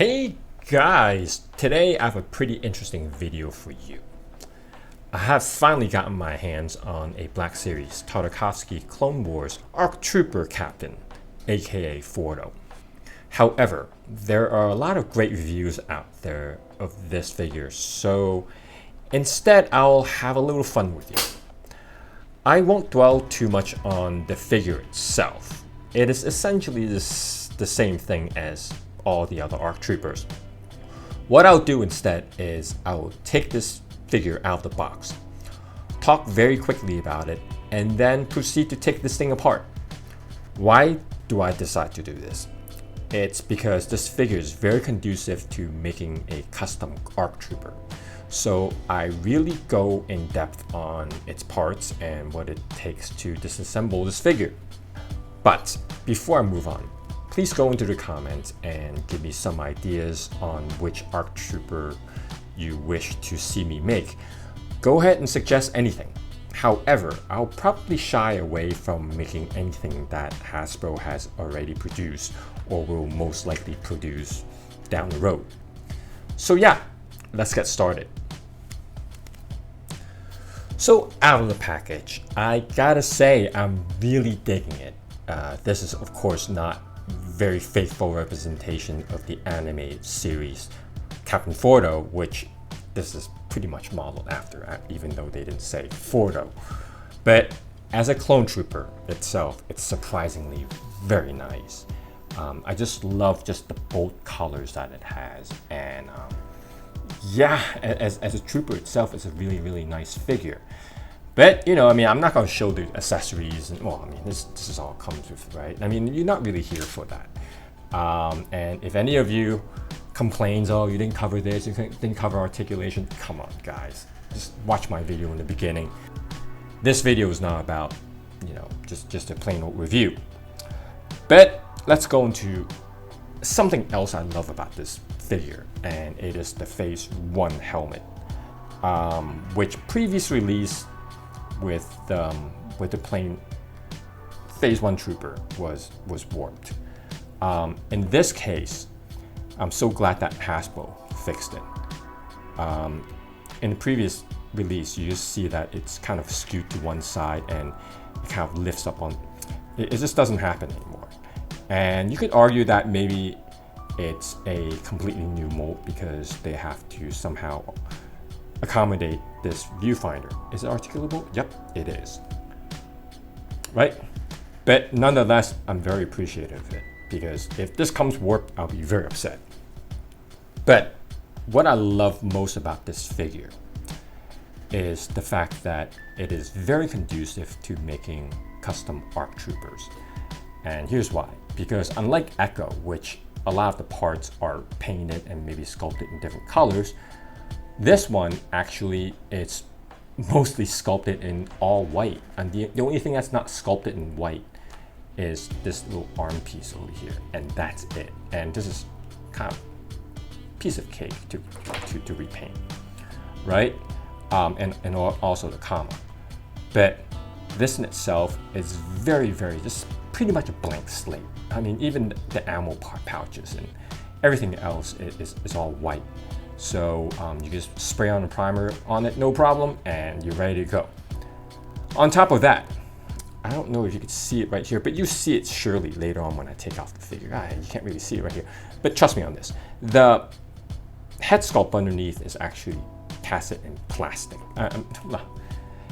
Hey guys, today I have a pretty interesting video for you. I have finally gotten my hands on a Black Series Tartakovsky Clone Wars ARC Trooper Captain, aka Fordo. However, there are a lot of great reviews out there of this figure, so instead I'll have a little fun with you. I won't dwell too much on the figure itself. It is essentially the same thing as all the other ARC Troopers. What I'll do instead is I'll take this figure out of the box, talk very quickly about it, and then proceed to take this thing apart. Why do I decide to do this? It's because this figure is very conducive to making a custom ARC Trooper. So I really go in depth on its parts and what it takes to disassemble this figure. But before I move on, please go into the comments and give me some ideas on which ARC Trooper you wish to see me make. Go ahead and suggest anything. However, I'll probably shy away from making anything that Hasbro has already produced or will most likely produce down the road. So yeah, let's get started. So out of the package, I gotta say I'm really digging it. This is of course not very faithful representation of the animated series Captain Fordo, which this is pretty much modeled after, even though they didn't say Fordo. But as a clone trooper itself, it's surprisingly very nice. I just love just the bold colors that it has, and yeah, as a trooper itself, it's a really nice figure. But you know, I mean, I'm not going to show the accessories, and well, I mean, this is all comes with, right? I mean, you're not really here for that. And if any of you complains, oh, you didn't cover this, you didn't cover articulation, come on, guys, just watch my video in the beginning. This video is not about, you know, just a plain old review. But let's go into something else I love about this figure, and it is the Phase 1 helmet, which previous release with the plain Phase 1 Trooper was warped. In this case, I'm so glad that Hasbro fixed it. In the previous release, you just see that it's kind of skewed to one side and it kind of lifts up on. It just doesn't happen anymore. And you could argue that maybe it's a completely new mold because they have to somehow accommodate this viewfinder. Is it articulable? Yep, it is. Right? But nonetheless, I'm very appreciative of it, because if this comes warped, I'll be very upset. But what I love most about this figure is the fact that it is very conducive to making custom ARC Troopers. And here's why. Because unlike Echo, which a lot of the parts are painted and maybe sculpted in different colors, this one actually it's mostly sculpted in all white. And the only thing that's not sculpted in white is this little arm piece over here, and that's it. And this is kind of a piece of cake to repaint, right? And also the comma. But this in itself is very just pretty much a blank slate. I mean, even the ammo pouches and everything else is all white. So you just spray on a primer on it, no problem, and you're ready to go. On top of that, I don't know if you can see it right here, but you see it surely later on when I take off the figure. You can't really see it right here, but trust me on this. The head sculpt underneath is actually cast in plastic.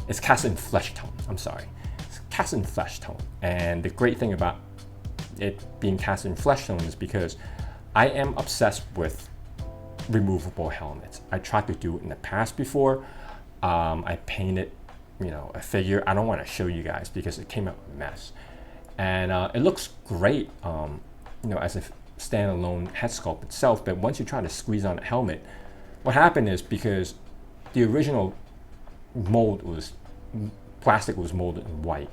It's cast in flesh tone, I'm sorry. It's cast in flesh tone. And the great thing about it being cast in flesh tone is because I am obsessed with removable helmets. I tried to do it in the past before. I painted, you know, a figure. I don't want to show you guys because it came out a mess, and it looks great, you know, as a standalone head sculpt itself. But once you try to squeeze on a helmet, what happened is, because the original mold was plastic, was molded in white,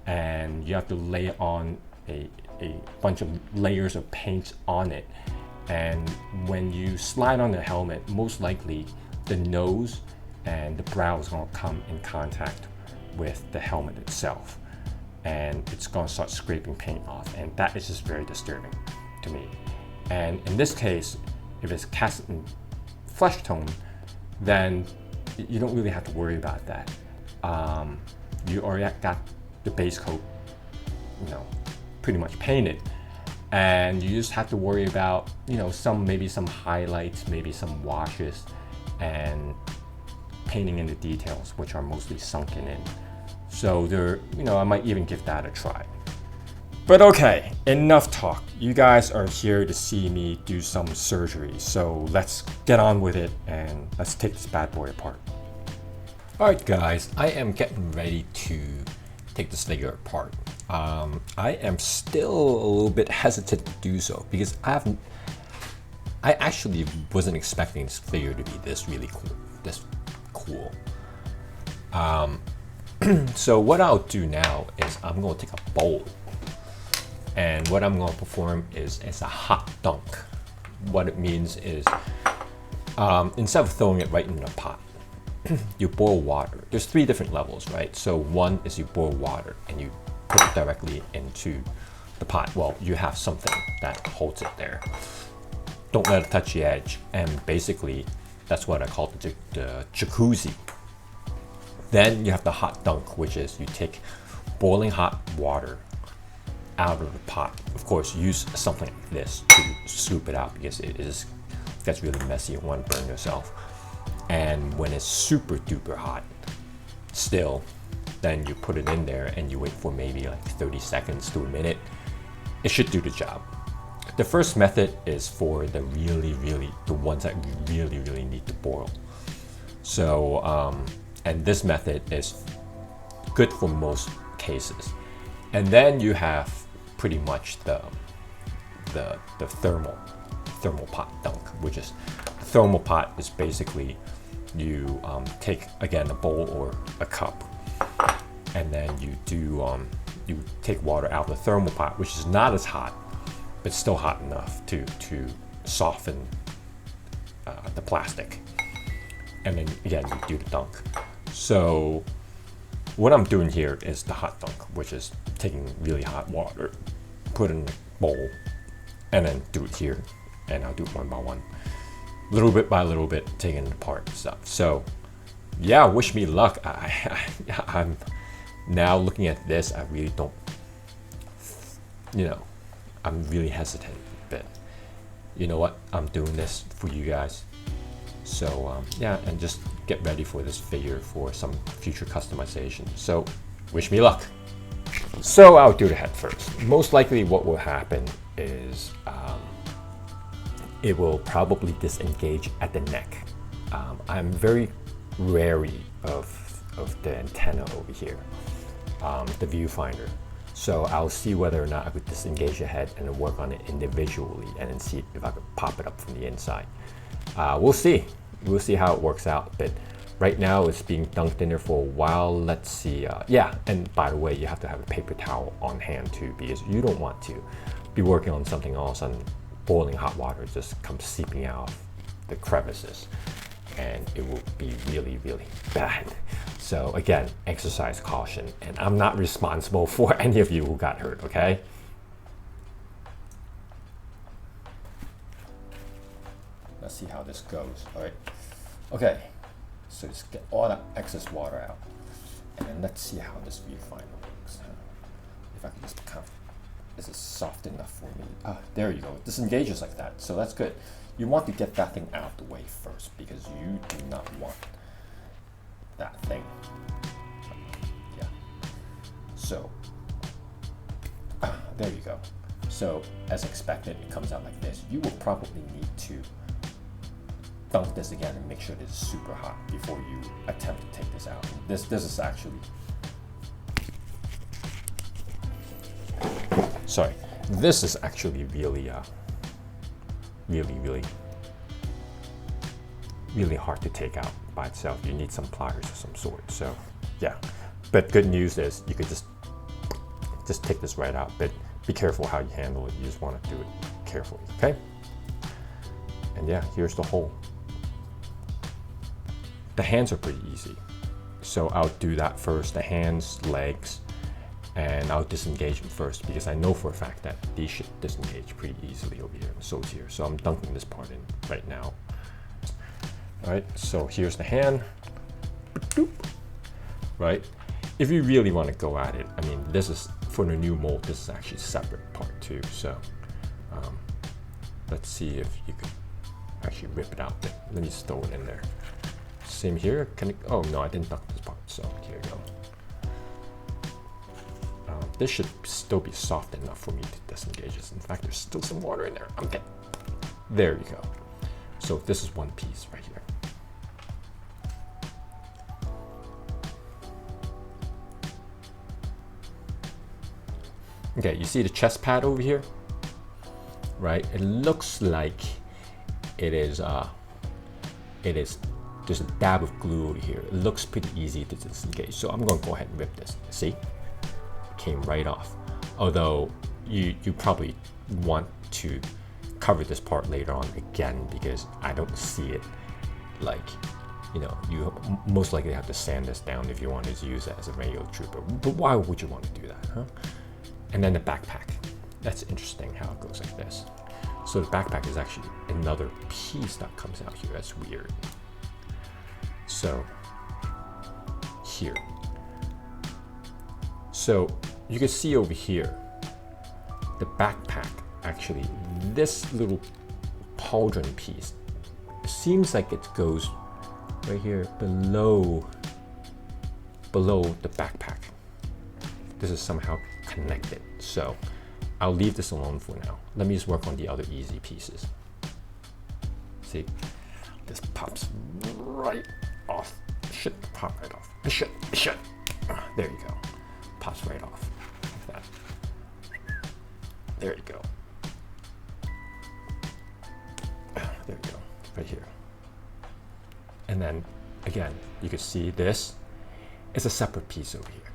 and you have to lay on a bunch of layers of paints on it. And when you slide on the helmet, most likely the nose and the brow is going to come in contact with the helmet itself, and it's going to start scraping paint off, and that is just very disturbing to me. And in this case, if it's cast in flesh tone, then you don't really have to worry about that. You already got the base coat, pretty much painted, and you just have to worry about, maybe some highlights, maybe some washes, and painting in the details, which are mostly sunken in. So I might even give that a try. But okay, enough talk. You guys are here to see me do some surgery, so let's get on with it and let's take this bad boy apart. Alright guys, I am getting ready to take this figure apart. I am still a little bit hesitant to do so because I actually wasn't expecting this figure to be this really cool. So what I'll do now is I'm going to take a bowl, and what I'm going to perform is a hot dunk. What it means is instead of throwing it right in the pot, you boil water. There's 3 different levels, right? So one is you boil water and you put it directly into the pot. Well, you have something that holds it there. Don't let it touch the edge. And basically, that's what I call the jacuzzi. Then you have the hot dunk, which is you take boiling hot water out of the pot. Of course, use something like this to scoop it out because it gets really messy and want to burn yourself. And when it's super duper hot still, then you put it in there and you wait for maybe like 30 seconds to a minute. It should do the job. The first method is for the ones that you really need to boil. So, and this method is good for most cases. And then you have pretty much the thermal pot dunk, which is the thermal pot is basically you take again a bowl or a cup, and then you take water out of the thermal pot, which is not as hot, but still hot enough to soften the plastic. And then again, you do the dunk. So what I'm doing here is the hot dunk, which is taking really hot water, put it in a bowl, and then do it here. And I'll do it one by one, little bit by little bit, taking it apart and stuff. So yeah, wish me luck. I'm now looking at this, I really don't, I'm really hesitant, but you know what? I'm doing this for you guys. So yeah, and just get ready for this figure for some future customization. So wish me luck. So I'll do the head first. Most likely what will happen is it will probably disengage at the neck. I'm very wary of the antenna over here, the viewfinder. So I'll see whether or not I could disengage the head and then work on it individually and then see if I could pop it up from the inside. We'll see. We'll see how it works out. But right now it's being dunked in there for a while. Let's see. Yeah, and by the way, you have to have a paper towel on hand too, because you don't want to be working on something else and boiling hot water just comes seeping out the crevices, and it will be really bad. So again, exercise caution, and I'm not responsible for any of you who got hurt, okay? Let's see how this goes. All right. Okay. So just get all that excess water out, and then let's see how this viewfinder works. If I can just kind of, is it soft enough for me? Ah, there you go. It disengages like that, so that's good. You want to get that thing out of the way first because you do not want that thing. Yeah. So there you go. So as expected, it comes out like this. You will probably need to dunk this again and make sure this is super hot before you attempt to take this out. This is actually, sorry, this is actually really hard to take out by itself. You need some pliers of some sort. So yeah, but good news is you could just take this right out, but be careful how you handle it. You just want to do it carefully, okay? And yeah, here's the hole. The hands are pretty easy, so I'll do that first, the hands, legs, and I'll disengage them first because I know for a fact that these should disengage pretty easily over here, so it's here. So I'm dunking this part in right now. All right, so here's the hand, right? If you really want to go at it, I mean, this is, for the new mold, this is actually a separate part too. So let's see if you could actually rip it out. Let me just throw it in there. Same here, can it, oh no, I didn't duck this part, so here you go. This should still be soft enough for me to disengage this. In fact, there's still some water in there. Okay, there you go. So this is one piece right here. Okay, you see the chest pad over here, right? It looks like it is, there's a dab of glue over here. It looks pretty easy to disengage. So I'm going to go ahead and rip this. See? Came right off. Although you probably want to cover this part later on again because I don't see it like, you know, you most likely have to sand this down if you want to use it as a regular trooper. But why would you want to do that, huh? And then the backpack. That's interesting how it goes like this. So the backpack is actually another piece that comes out here. That's weird. So here. So you can see over here, the backpack, actually, this little pauldron piece, seems like it goes right here below the backpack. This is somehow connected. So I'll leave this alone for now. Let me just work on the other easy pieces. See, this pops right off. Should pop right off. It should. There you go. Pops right off. Like that. There you go. There you go. Right here. And then again, you can see this is a separate piece over here.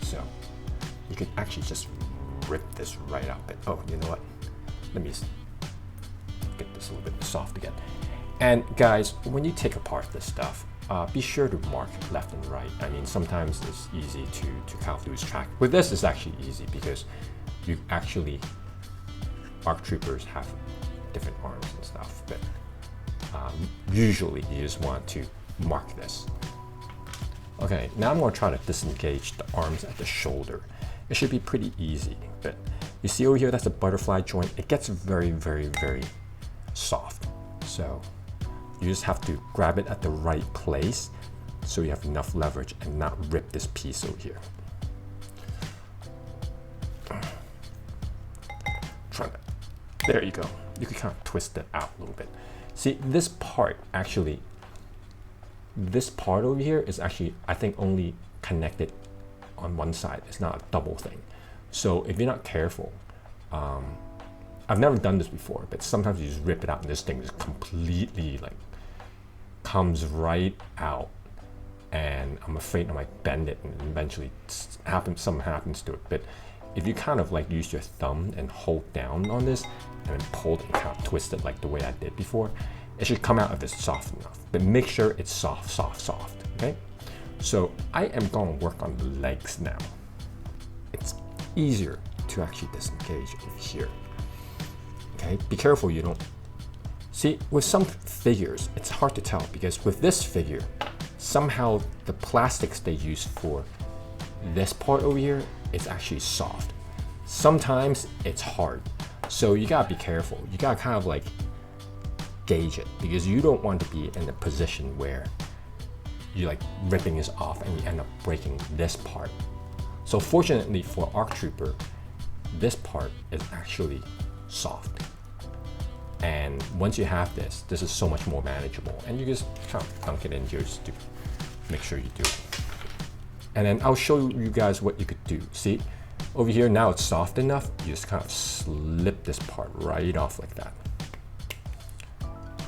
So you can actually just rip this right out. But oh, you know what? Let me just get this a little bit soft again. And guys, when you take apart this stuff, be sure to mark left and right. I mean, sometimes it's easy to kind of lose track. With this, it's actually easy because you actually, ARC troopers have different arms and stuff, but usually you just want to mark this. Okay, now I'm going to try to disengage the arms at the shoulder. It should be pretty easy, but you see over here, that's a butterfly joint. It gets very, very, very soft. So you just have to grab it at the right place so you have enough leverage and not rip this piece over here. There you go. You can kind of twist it out a little bit. See, this part actually, this part over here is actually, I think, only connected on one side. It's not a double thing. So if you're not careful, I've never done this before, but sometimes you just rip it out and this thing just completely like comes right out, and I'm afraid I might bend it and eventually something happens to it. But if you kind of like use your thumb and hold down on this and then pull it and kind of twist it like the way I did before, it should come out if it's soft enough. But make sure it's soft, okay? So I am going to work on the legs now. It's easier to actually disengage over here. Okay, be careful you don't. See, with some figures, it's hard to tell because with this figure, somehow the plastics they use for this part over here is actually soft. Sometimes it's hard. So you gotta be careful. You gotta kind of like gauge it because you don't want to be in a position where you're like ripping this off and you end up breaking this part. So fortunately for ARC Trooper, this part is actually soft. And once you have this, this is so much more manageable. And you just kind of dunk it in here just to make sure you do it. And then I'll show you guys what you could do. See, over here now it's soft enough. You just kind of slip this part right off like that.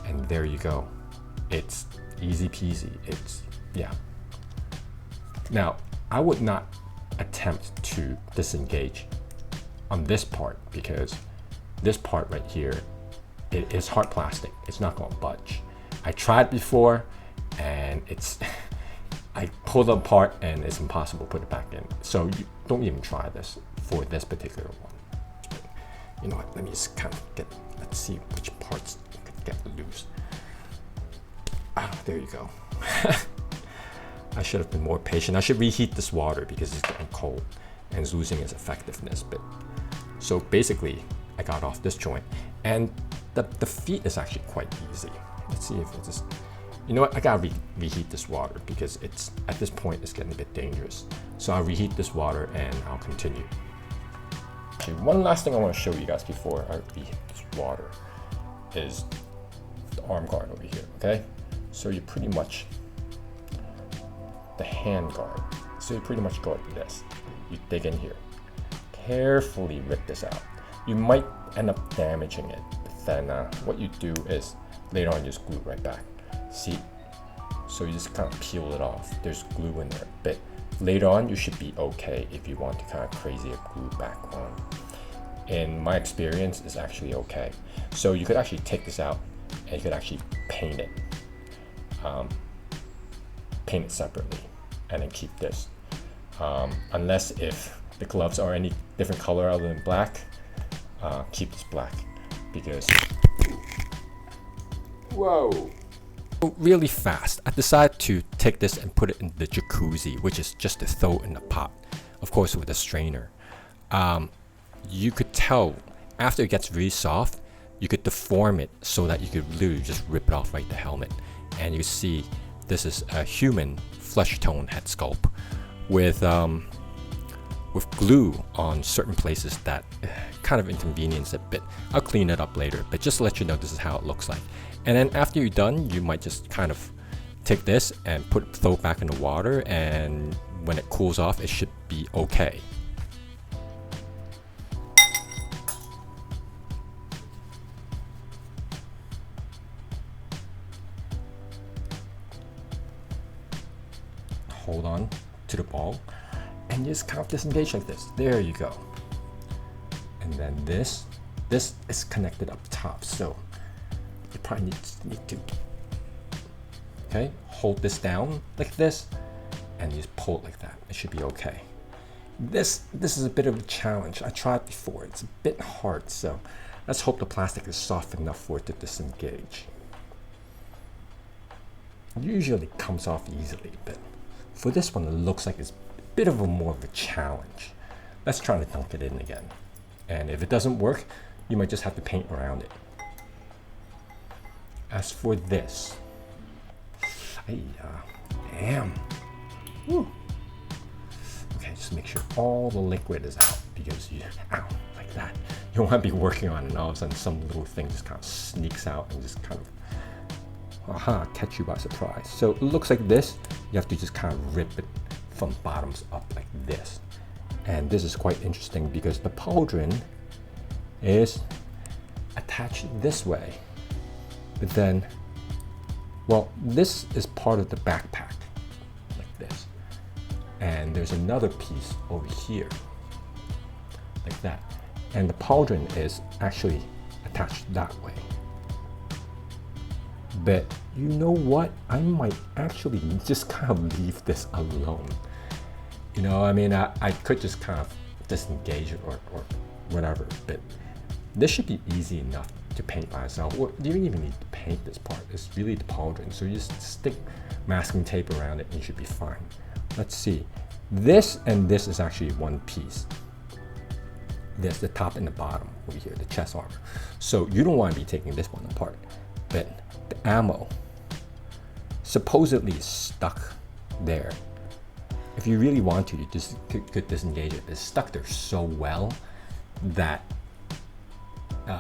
And there you go. It's easy peasy. It's, yeah. Now, I would not attempt to disengage on this part because this part right here, it is hard plastic. It's not going to budge. I tried before and I pulled it apart and it's impossible to put it back in. So you don't even try this for this particular one. You know what, let me just kind of let's see which parts could get loose. Ah, there you go. I should have been more patient. I should reheat this water because it's getting cold and it's losing its effectiveness. But so basically, I got off this joint, and the feet is actually quite easy. Let's see if it's just, you know what, I gotta reheat this water because it's at this point it's getting a bit dangerous. So I'll reheat this water and I'll continue. Okay, one last thing I want to show you guys before I reheat this water is the arm guard over here. Okay, so you pretty much the hand guard. So you pretty much go like this. You dig in here, carefully rip this out. You might end up damaging it, but then what you do is later on you just glue it right back. See? So you just kind of peel it off. There's glue in there, but later on you should be okay if you want to kind of crazy glue back on. In my experience, it's actually okay. So you could actually take this out and you could actually paint it. Paint it separately and then keep this. Unless if the gloves are any different color other than black, keep this black because, whoa. Really fast, I decided to take this and put it in the jacuzzi, which is just to throw in the pot, of course with a strainer. You could tell after it gets really soft, you could deform it so that you could literally just rip it off right the helmet. And you see this is a human flesh tone head sculpt with glue on certain places that kind of inconvenience a bit. I'll clean it up later, but just to let you know, this is how it looks like. And then after you're done, you might just kind of take this and throw it back in the water, and when it cools off, it should be okay. Hold on to the ball and just kind of disengage like this. There you go. And then this is connected up top, so you probably need to hold this down like this and just pull it like that. It should be okay. This is a bit of a challenge. I tried before. It's a bit hard, so let's hope the plastic is soft enough for it to disengage. Usually it comes off easily, but for this one, it looks like it's a bit of more of a challenge. Let's try to dunk it in again. And if it doesn't work, you might just have to paint around it. As for this, damn. Woo. Okay, just make sure all the liquid is out because like that. You don't want to be working on it and all of a sudden some little thing just kind of sneaks out and just kind of catch you by surprise. So it looks like this. You have to just kind of rip it from bottoms up like this. And this is quite interesting because the pauldron is attached this way. But then, well, this is part of the backpack, like this. And there's another piece over here, like that. And the pauldron is actually attached that way. But you know what? I might actually just kind of leave this alone. You know, I mean, I could just kind of disengage it or whatever, but this should be easy enough to paint by itself. Or you don't even need to paint this part. It's really the pauldron. So you just stick masking tape around it and you should be fine. Let's see. This and this is actually one piece. There's the top and the bottom over here, the chest armor. So you don't want to be taking this one apart. But the ammo supposedly is stuck there. If you really want to, you just could disengage it. It's stuck there so well that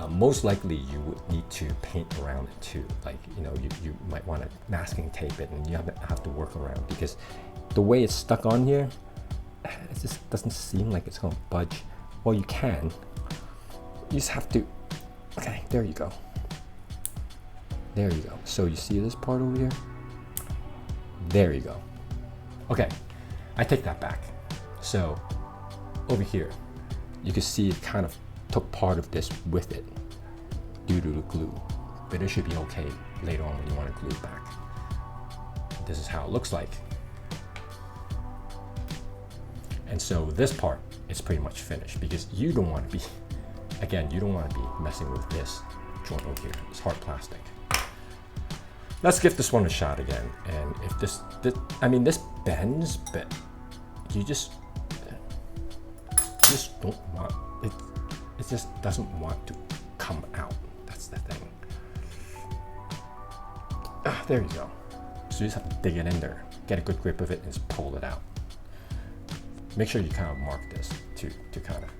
most likely you would need to paint around it too. Like, you know, you might want to masking tape it and you have to work around because the way it's stuck on here, it just doesn't seem like it's going to budge. Well, you can. You just have to. Okay, there you go. There you go. So you see this part over here? There you go. Okay, I take that back. So over here, you can see it kind of took part of this with it due to the glue, but it should be okay later on when you want to glue it back. This is how it looks like. And so this part is pretty much finished because you don't want to be, again, you don't want to be messing with this joint over here. It's hard plastic. Let's give this one a shot again. And if this I mean, this bends, but you just don't want it. It just doesn't want to come out. That's the thing. There you go. So you just have to dig it in there, get a good grip of it, and just pull it out. Make sure you kind of mark this to kind of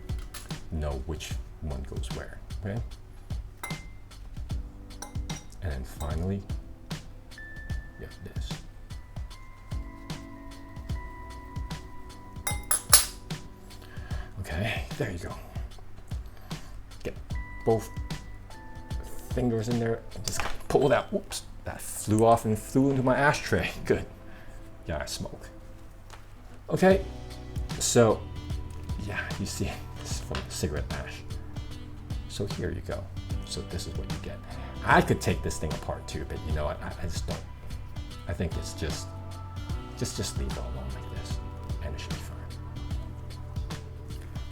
know which one goes where. Okay. And then finally, you have this. Okay, there you go. Get both fingers in there and just pull it out. Whoops, that flew off and flew into my ashtray. Good. Yeah, I smoke. Okay, so yeah, you see, this is from cigarette ash. So here you go. So this is what you get. I could take this thing apart too, but you know what? I just don't. I think it's just leave it alone like this, and it should be fine.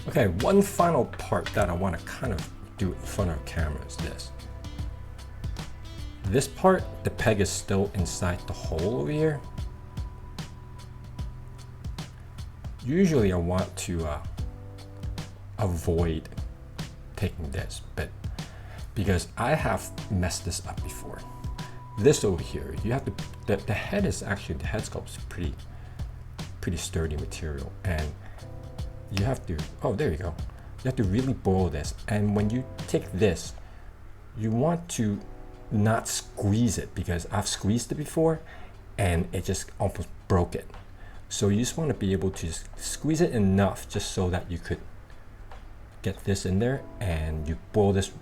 Okay, one final part that I want to kind of do in front of camera is this. This part, the peg is still inside the hole over here. Usually I want to avoid taking this, but because I have messed this up before. This over here, you have to, the head is actually, the head sculpt is pretty sturdy material, and you have to, oh, there you go. You have to really boil this, and when you take this, you want to not squeeze it, because I've squeezed it before and it just almost broke it. So you just want to be able to just squeeze it enough just so that you could get this in there, and you boil this,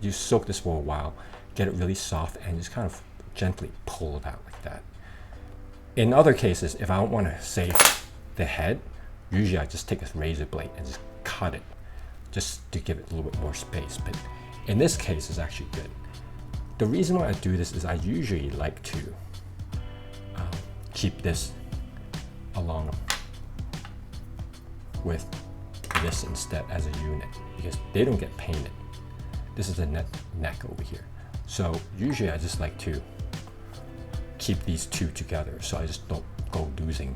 you soak this for a while, get it really soft, and just kind of gently pull it out like that. In other cases, if I don't want to save the head, usually I just take a razor blade and just cut it just to give it a little bit more space. But in this case, it's actually good. The reason why I do this is I usually like to keep this along with this instead as a unit, because they don't get painted. This is the neck over here. So usually I just like to keep these two together so I just don't go losing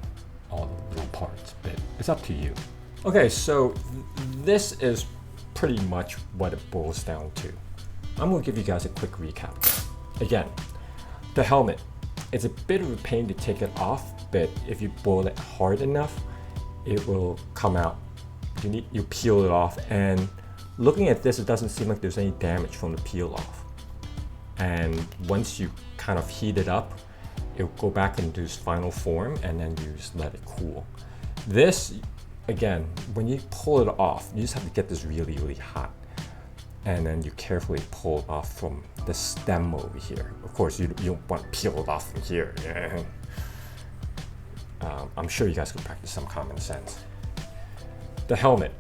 all the little parts, but it's up to you. Okay, so this is pretty much what it boils down to. I'm gonna give you guys a quick recap. Again, the helmet, it's a bit of a pain to take it off, but if you boil it hard enough, it will come out. You peel it off, and looking at this, it doesn't seem like there's any damage from the peel off. And once you kind of heat it up, it'll go back into its final form, and then you just let it cool. This, again, when you pull it off, you just have to get this really, really hot. And then you carefully pull it off from the stem over here. Of course, you don't want to peel it off from here. I'm sure you guys can practice some common sense. The helmet.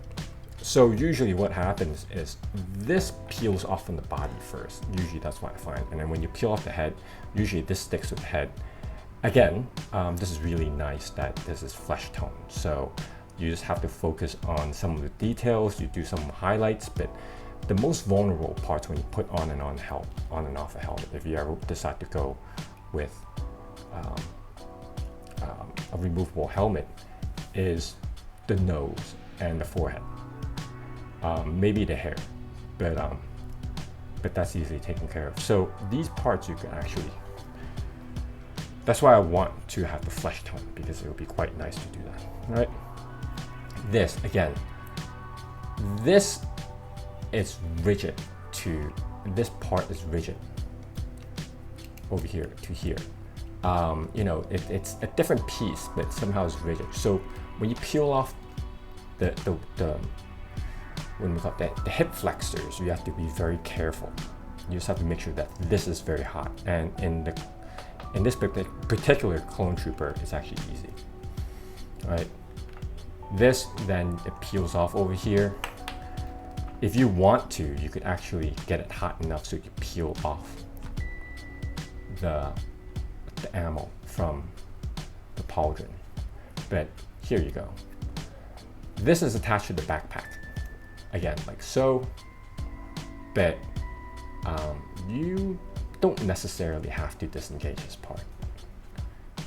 So usually what happens is this peels off from the body first. Usually that's what I find. And then when you peel off the head, usually this sticks with the head. Again, this is really nice that this is flesh tone. So you just have to focus on some of the details. You do some highlights, but the most vulnerable parts when you put on and off a helmet, if you ever decide to go with a removable helmet, is the nose and the forehead. Maybe the hair, but that's easily taken care of. So these parts you can actually, that's why I want to have the flesh tone, because it would be quite nice to do that, right? This, again, this is rigid this part is rigid over here to here. You know, it's a different piece, but somehow it's rigid. So when you peel off the hip flexors, you have to be very careful. You just have to make sure that this is very hot. And in this particular clone trooper, it's actually easy. All right. This, then it peels off over here. If you want to, you could actually get it hot enough so you can peel off the ammo from the pauldron. But here you go. This is attached to the backpack. Again, like so, but you don't necessarily have to disengage this part.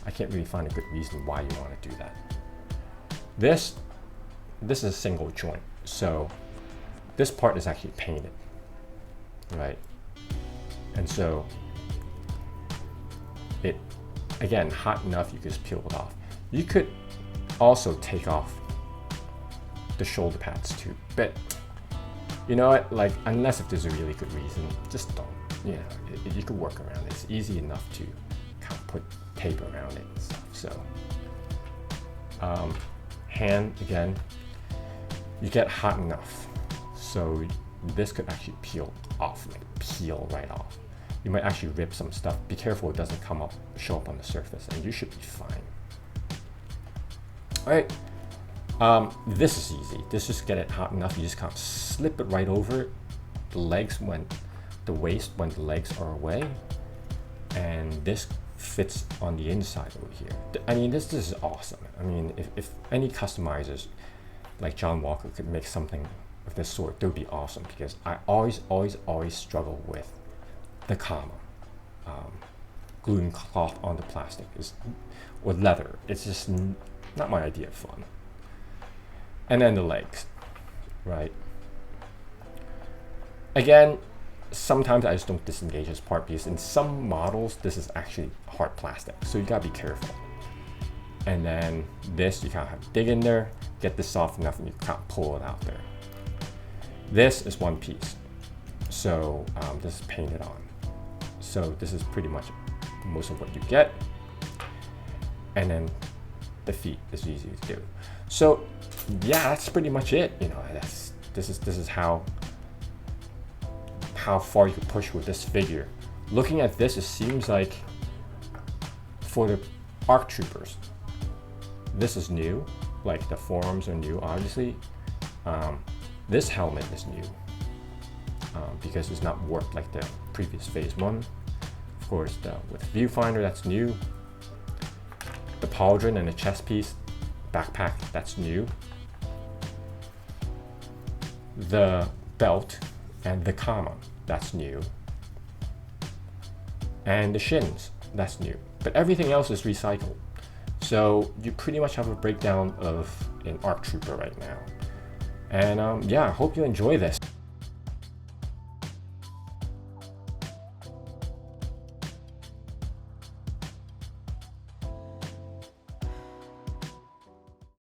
I can't really find a good reason why you want to do that. This is a single joint, so this part is actually painted, right? And so it, again, hot enough, you can just peel it off. You could also take off the shoulder pads too, but you know what, like, unless if there's a really good reason, just don't. You know, you could work around it. It's easy enough to kind of put tape around it and stuff. So hand, again, you get hot enough so this could actually peel off, like peel right off. You might actually rip some stuff. Be careful it doesn't show up on the surface, and you should be fine. All right, this is easy. Just get it hot enough. You just kind of slip it right over the legs the waist when the legs are away, and this fits on the inside over here. I mean, this is awesome. I mean, if any customizers like John Walker could make something of this sort, it would be awesome, because I always struggle with the comma. Gluing cloth onto plastic or leather. It's just not my idea of fun. And then the legs, right? Again, sometimes I just don't disengage this part, because in some models this is actually hard plastic, so you gotta be careful. And then this, you kind of have to dig in there, get this soft enough, and you kind of pull it out there. This is one piece, so this is painted on. So this is pretty much most of what you get. And then the feet is easy to do. So yeah, that's pretty much it. You know, this is how far you can push with this figure. Looking at this, it seems like for the ARC Troopers, this is new. Like the forearms are new, obviously. This helmet is new because it's not warped like the previous Phase 1. Of course, with the viewfinder, that's new. The pauldron and the chest piece, backpack, that's new. The belt and the comma, that's new. And the shins, that's new. But everything else is recycled. So you pretty much have a breakdown of an ARC Trooper right now. And yeah, I hope you enjoy this.